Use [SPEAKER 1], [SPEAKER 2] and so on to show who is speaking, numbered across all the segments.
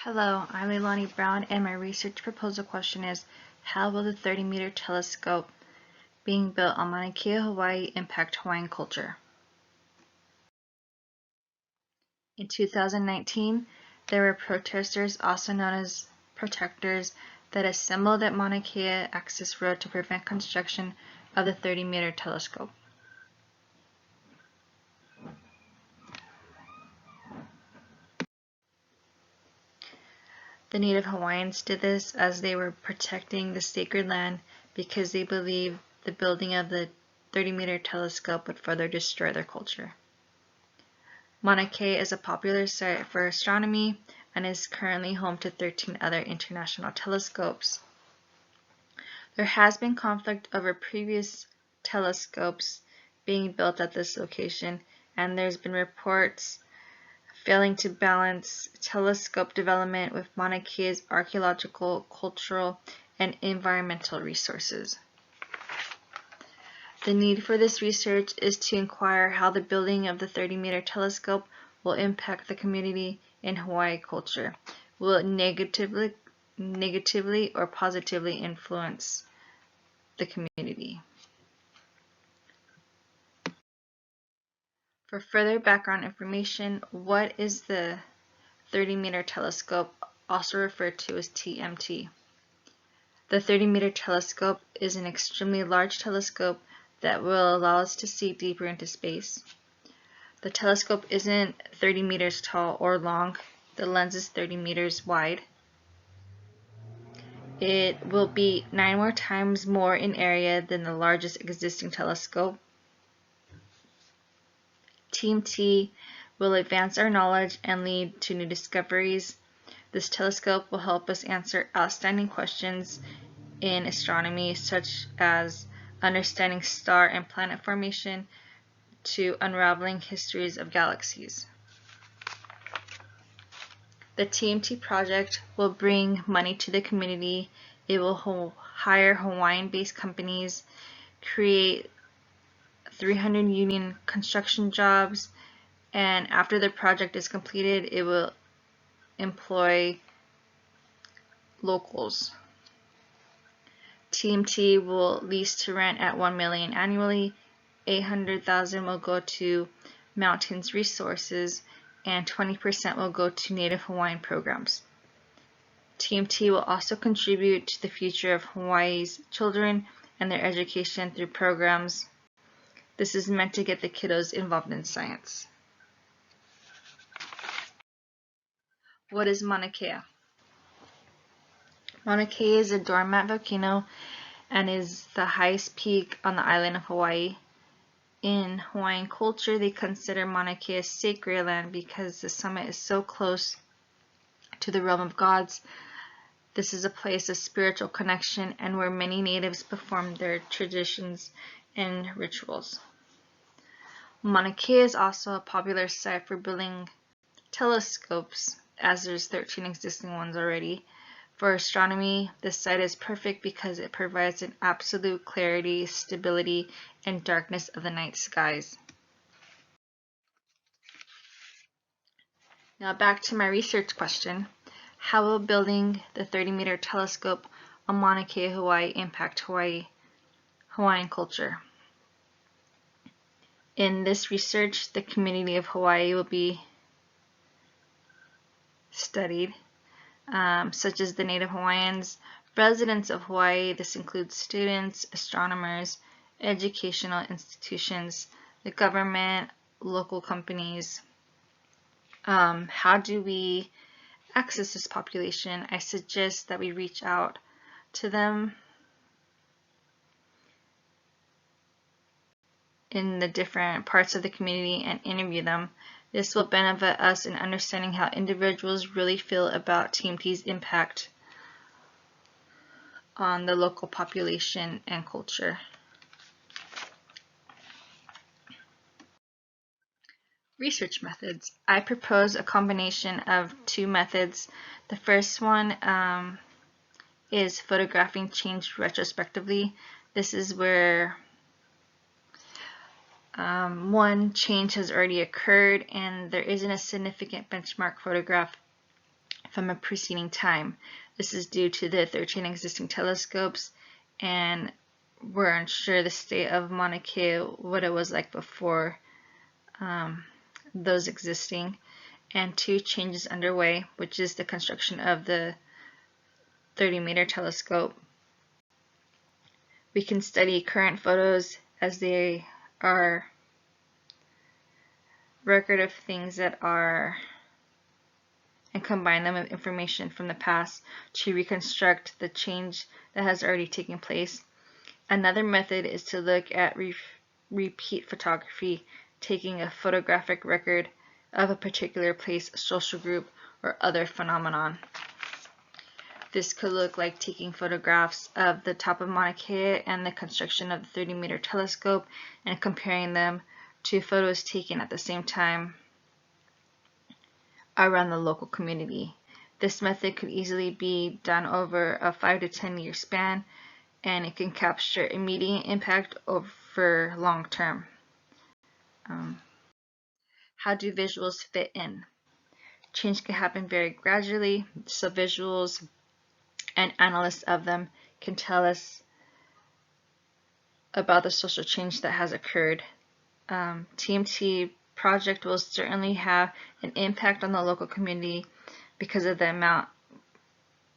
[SPEAKER 1] Hello, I'm Leilani Brown, and my research proposal question is, how will the 30-meter telescope being built on Mauna Kea, Hawaii impact Hawaiian culture? In 2019, there were protesters, also known as protectors, that assembled at Mauna Kea Access Road to prevent construction of the 30-meter telescope. The Native Hawaiians did this as they were protecting the sacred land because they believed the building of the 30-meter telescope would further destroy their culture. Mauna Kea is a popular site for astronomy and is currently home to 13 other international telescopes. There has been conflict over previous telescopes being built at this location, and there's been reports failing to balance telescope development with Mauna Kea's archaeological, cultural, and environmental resources. The need for this research is to inquire how the building of the 30-meter telescope will impact the community in Hawaii culture. Will it negatively or positively influence the community? For further background information, what is the 30-meter telescope, also referred to as TMT? The 30-meter telescope is an extremely large telescope that will allow us to see deeper into space. The telescope isn't 30 meters tall or long. The lens is 30 meters wide. It will be 9 more times more in area than the largest existing telescope. TMT will advance our knowledge and lead to new discoveries. This telescope will help us answer outstanding questions in astronomy, such as understanding star and planet formation to unraveling histories of galaxies. The TMT project will bring money to the community. It will hire Hawaiian-based companies, create 300 union construction jobs, and after the project is completed, it will employ locals. TMT will lease to rent at $1 million annually. $800,000 will go to mountains resources, and 20% will go to Native Hawaiian programs. TMT will also contribute to the future of Hawaii's children and their education through programs. This is meant to get the kiddos involved in science. What is Mauna Kea? Mauna Kea is a dormant volcano and is the highest peak on the island of Hawaii. In Hawaiian culture, they consider Mauna Kea sacred land because the summit is so close to the realm of gods. This is a place of spiritual connection and where many natives perform their traditions and rituals. Mauna Kea is also a popular site for building telescopes, as there's 13 existing ones already. For astronomy, this site is perfect because it provides an absolute clarity, stability, and darkness of the night skies. Now back to my research question. How will building the 30-meter telescope on Mauna Kea, Hawaii impact Hawaiian culture? In this research, the community of Hawaii will be studied, such as the Native Hawaiians, residents of Hawaii. This includes students, astronomers, educational institutions, the government, local companies. How do we access this population? I suggest that we reach out to them in the different parts of the community and interview them. This will benefit us in understanding how individuals really feel about TMT's impact on the local population and culture. Research methods. I propose a combination of two methods. The first one is photographing change retrospectively. This is where one change has already occurred and there isn't a significant benchmark photograph from a preceding time. This is due to the 13 existing telescopes, and we're unsure the state of Mauna Kea, what it was like before those existing, and 2 changes underway, which is the construction of the 30-meter telescope. We can study current photos as they are record of things that are, and combine them with information from the past to reconstruct the change that has already taken place. Another method is to look at repeat photography, taking a photographic record of a particular place, social group, or other phenomenon. This could look like taking photographs of the top of Mauna Kea and the construction of the 30-meter telescope and comparing them to photos taken at the same time around the local community. This method could easily be done over a 5 to 10 year span, and it can capture immediate impact over long term. How do visuals fit in? Change can happen very gradually, so visuals and analysts of them can tell us about the social change that has occurred. TMT project will certainly have an impact on the local community because of the amount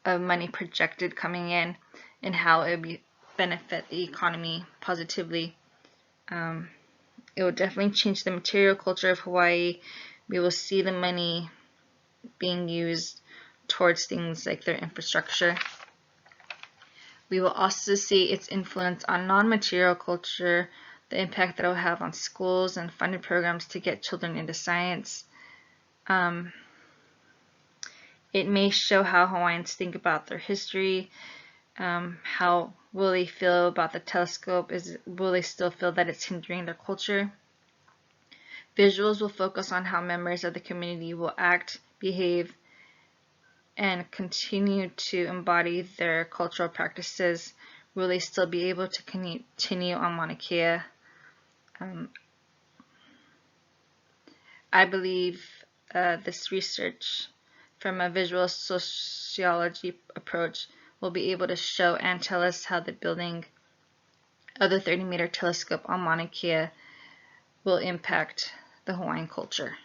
[SPEAKER 1] of money projected coming in and how it will benefit the economy positively. It will definitely change the material culture of Hawaii. We will see the money being used towards things like their infrastructure. We will also see its influence on non-material culture, the impact that it will have on schools and funded programs to get children into science. It may show how Hawaiians think about their history. How will they feel about the telescope? Will they still feel that it's hindering their culture? Visuals will focus on how members of the community will act, behave, and continue to embody their cultural practices. Will they still be able to continue on Mauna Kea? I believe this research from a visual sociology approach will be able to show and tell us how the building of the 30-meter telescope on Mauna Kea will impact the Hawaiian culture.